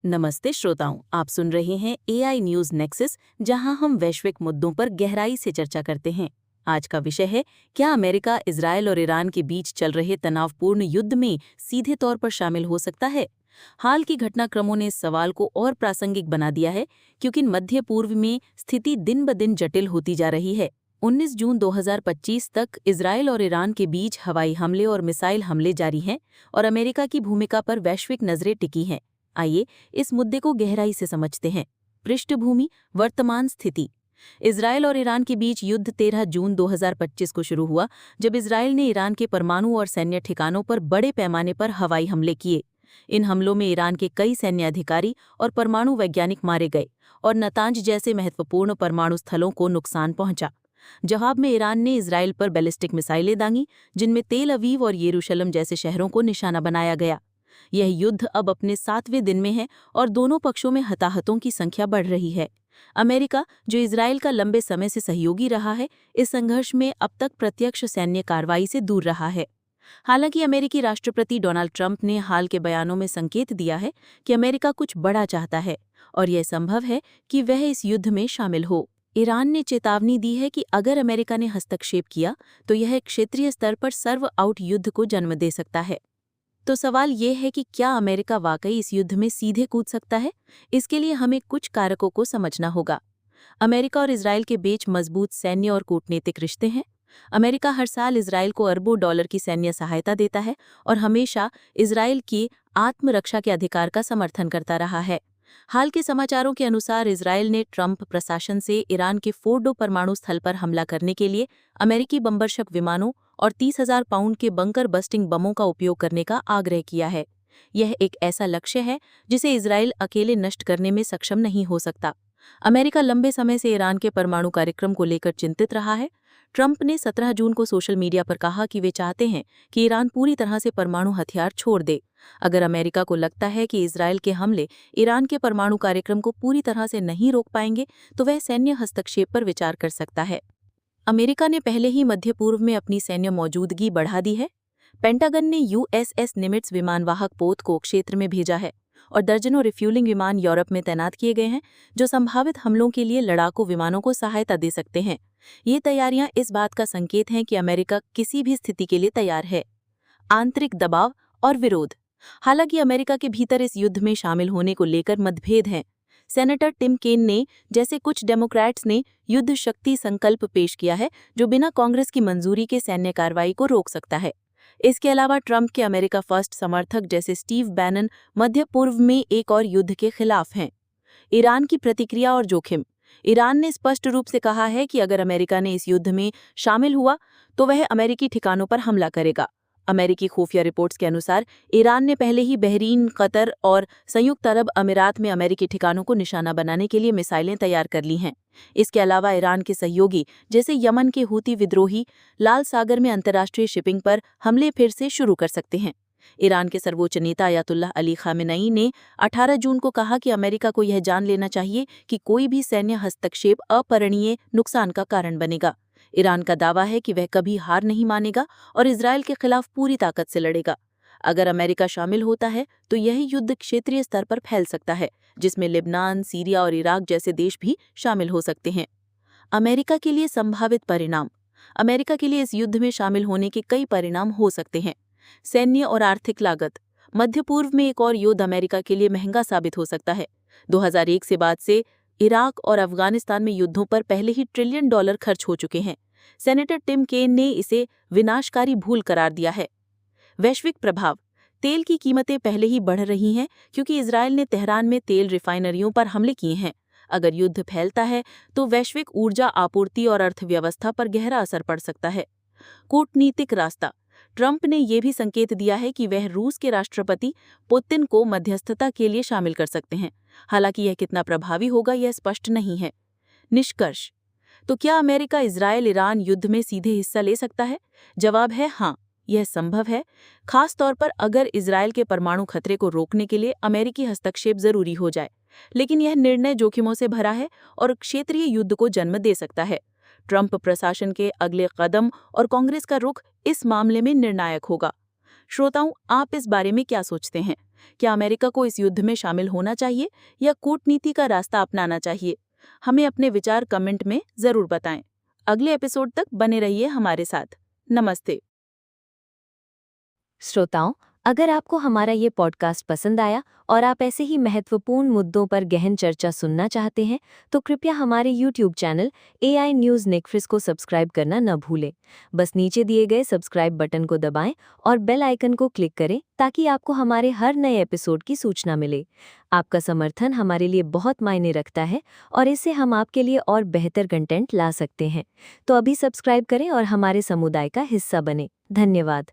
नमस्ते श्रोताओं, आप सुन रहे हैं एआई न्यूज नेक्सस, जहां हम वैश्विक मुद्दों पर गहराई से चर्चा करते हैं। आज का विषय है, क्या अमेरिका इजरायल और ईरान के बीच चल रहे तनावपूर्ण युद्ध में सीधे तौर पर शामिल हो सकता है। हाल की घटनाक्रमों ने इस सवाल को और प्रासंगिक बना दिया है, क्योंकि मध्य पूर्व में स्थिति दिन ब दिन जटिल होती जा रही है। 19 जून 2025 तक इजरायल और ईरान के बीच हवाई हमले और मिसाइल हमले जारी हैं और अमेरिका की भूमिका पर वैश्विक नजरें टिकी हैं। आइए इस मुद्दे को गहराई से समझते हैं। पृष्ठभूमि, वर्तमान स्थिति। इजरायल और ईरान के बीच युद्ध 13 जून 2025 को शुरू हुआ, जब इजरायल ने ईरान के परमाणु और सैन्य ठिकानों पर बड़े पैमाने पर हवाई हमले किए। इन हमलों में ईरान के कई सैन्य अधिकारी और परमाणु वैज्ञानिक मारे गए और नतांज जैसे महत्वपूर्ण परमाणु स्थलों को नुकसान पहुंचा। जवाब में ईरान ने इजरायल पर बैलिस्टिक मिसाइलें दांगी, जिनमें तेल अवीव और यरूशलेम जैसे शहरों को निशाना बनाया गया। यह युद्ध अब अपने 7वें दिन में है और दोनों पक्षों में हताहतों की संख्या बढ़ रही है। अमेरिका, जो इजरायल का लंबे समय से सहयोगी रहा है, इस संघर्ष में अब तक प्रत्यक्ष सैन्य कार्रवाई से दूर रहा है। हालांकि अमेरिकी राष्ट्रपति डोनाल्ड ट्रंप ने हाल के बयानों में संकेत दिया है कि अमेरिका कुछ बड़ा चाहता है और यह संभव है कि वह इस युद्ध में शामिल हो। ईरान ने चेतावनी दी है कि अगर अमेरिका ने हस्तक्षेप किया तो यह क्षेत्रीय स्तर पर सर्व आउट युद्ध को जन्म दे सकता है। तो सवाल ये है कि क्या अमेरिका वाकई इस युद्ध में सीधे कूद सकता है? इसके लिए हमें कुछ कारकों को समझना होगा। अमेरिका और इजरायल के बीच मजबूत सैन्य और कूटनीतिक रिश्ते हैं। अमेरिका हर साल इजरायल को अरबों डॉलर की सैन्य सहायता देता है और हमेशा इजरायल की आत्मरक्षा के अधिकार का समर्थन करता रहा है। हाल के समाचारों के अनुसार इजरायल ने ट्रंप प्रशासन से ईरान के फोर्डो परमाणु स्थल पर हमला करने के लिए अमेरिकी बम्बरशक विमानों और 30,000 पाउंड के बंकर बस्टिंग बमों का उपयोग करने का आग्रह किया है। यह एक ऐसा लक्ष्य है जिसे इजरायल अकेले नष्ट करने में सक्षम नहीं हो सकता। अमेरिका लंबे समय से ईरान के परमाणु कार्यक्रम को लेकर चिंतित रहा है। ट्रंप ने 17 जून को सोशल मीडिया पर कहा कि वे चाहते हैं कि ईरान पूरी तरह से परमाणु हथियार छोड़ दे। अगर अमेरिका को लगता है कि इजरायल के हमले ईरान के परमाणु कार्यक्रम को पूरी तरह से नहीं रोक पाएंगे, तो वह सैन्य हस्तक्षेप पर विचार कर सकता है। अमेरिका ने पहले ही मध्य पूर्व में अपनी सैन्य मौजूदगी बढ़ा दी है। पेंटागन ने यूएसएस निमिट्ज विमानवाहक पोत को क्षेत्र में भेजा है और दर्जनों रिफ्यूलिंग विमान यूरोप में तैनात किए गए हैं, जो संभावित हमलों के लिए लड़ाकू विमानों को सहायता दे सकते हैं। ये तैयारियां इस बात का संकेत हैं कि अमेरिका किसी भी स्थिति के लिए तैयार है। आंतरिक दबाव और विरोध। हालांकि अमेरिका के भीतर इस युद्ध में शामिल होने को लेकर मतभेद हैं। सेनेटर टिम केन ने जैसे कुछ डेमोक्रेट्स ने युद्ध शक्ति संकल्प पेश किया है, जो बिना कांग्रेस की मंजूरी के सैन्य कार्रवाई को रोक सकता है। इसके अलावा ट्रंप के अमेरिका फर्स्ट समर्थक जैसे स्टीव बैनन मध्य पूर्व में एक और युद्ध के खिलाफ हैं। ईरान की प्रतिक्रिया और जोखिम। ईरान ने स्पष्ट रूप से कहा है कि अगर अमेरिका ने इस युद्ध में शामिल हुआ तो वह अमेरिकी ठिकानों पर हमला करेगा। अमेरिकी खुफिया रिपोर्ट्स के अनुसार ईरान ने पहले ही बहरीन, कतर और संयुक्त अरब अमीरात में अमेरिकी ठिकानों को निशाना बनाने के लिए मिसाइलें तैयार कर ली हैं। इसके अलावा ईरान के सहयोगी जैसे यमन के हूती विद्रोही लाल सागर में अंतर्राष्ट्रीय शिपिंग पर हमले फिर से शुरू कर सकते हैं। ईरान के सर्वोच्च नेता अयातुल्लाह अली खामेनेई ने 18 जून को कहा कि अमेरिका को यह जान लेना चाहिए कि कोई भी सैन्य हस्तक्षेप अपरणीय नुकसान का कारण बनेगा। ईरान का दावा है कि वह कभी हार नहीं मानेगा और इजरायल के खिलाफ पूरी ताकत से लड़ेगा। अगर अमेरिका शामिल होता है तो यह युद्ध क्षेत्रीय स्तर पर फैल सकता है, जिसमें लेबनान, सीरिया और इराक जैसे देश भी शामिल हो सकते हैं। अमेरिका के लिए संभावित परिणाम। अमेरिका के लिए इस युद्ध में शामिल होने के कई परिणाम हो सकते हैं। सैन्य और आर्थिक लागत। मध्य पूर्व में एक और युद्ध अमेरिका के लिए महंगा साबित हो सकता है। 2001 से बाद से इराक और अफगानिस्तान में युद्धों पर पहले ही $1 ट्रिलियन खर्च हो चुके हैं। सेनेटर टिम केन ने इसे विनाशकारी भूल करार दिया है। वैश्विक प्रभाव। तेल की कीमतें पहले ही बढ़ रही हैं क्योंकि इजरायल ने तेहरान में तेल रिफाइनरियों पर हमले किए हैं। अगर युद्ध फैलता है तो वैश्विक ऊर्जा आपूर्ति और अर्थव्यवस्था पर गहरा असर पड़ सकता है। कूटनीतिक रास्ता। ट्रंप ने यह भी संकेत दिया है कि वह रूस के राष्ट्रपति पुतिन को मध्यस्थता के लिए शामिल कर सकते हैं। हालांकि यह कितना प्रभावी होगा यह स्पष्ट नहीं है। निष्कर्ष। तो क्या अमेरिका इजरायल ईरान युद्ध में सीधे हिस्सा ले सकता है? जवाब है हाँ, यह संभव है, खास तौर पर अगर इजरायल के परमाणु खतरे को रोकने के लिए अमेरिकी हस्तक्षेप जरूरी हो जाए। लेकिन यह निर्णय जोखिमों से भरा है और क्षेत्रीय युद्ध को जन्म दे सकता है। ट्रंप प्रशासन के अगले कदम और कांग्रेस का रुख इस मामले में निर्णायक होगा। श्रोताओं, आप इस बारे में क्या सोचते हैं? क्या अमेरिका को इस युद्ध में शामिल होना चाहिए या कूटनीति का रास्ता अपनाना चाहिए? हमें अपने विचार कमेंट में जरूर बताएं। अगले एपिसोड तक बने रहिए हमारे साथ। नमस्ते। श्रोताओं, अगर आपको हमारा ये पॉडकास्ट पसंद आया और आप ऐसे ही महत्वपूर्ण मुद्दों पर गहन चर्चा सुनना चाहते हैं, तो कृपया हमारे YouTube चैनल AI न्यूज़ नेक्फिस को सब्सक्राइब करना न भूलें। बस नीचे दिए गए सब्सक्राइब बटन को दबाएं और बेल आइकन को क्लिक करें ताकि आपको हमारे हर नए एपिसोड की सूचना मिले। आपका समर्थन हमारे लिए बहुत मायने रखता है और इससे हम आपके लिए और बेहतर कंटेंट ला सकते हैं। तो अभी सब्सक्राइब करें और हमारे समुदाय का हिस्सा बने। धन्यवाद।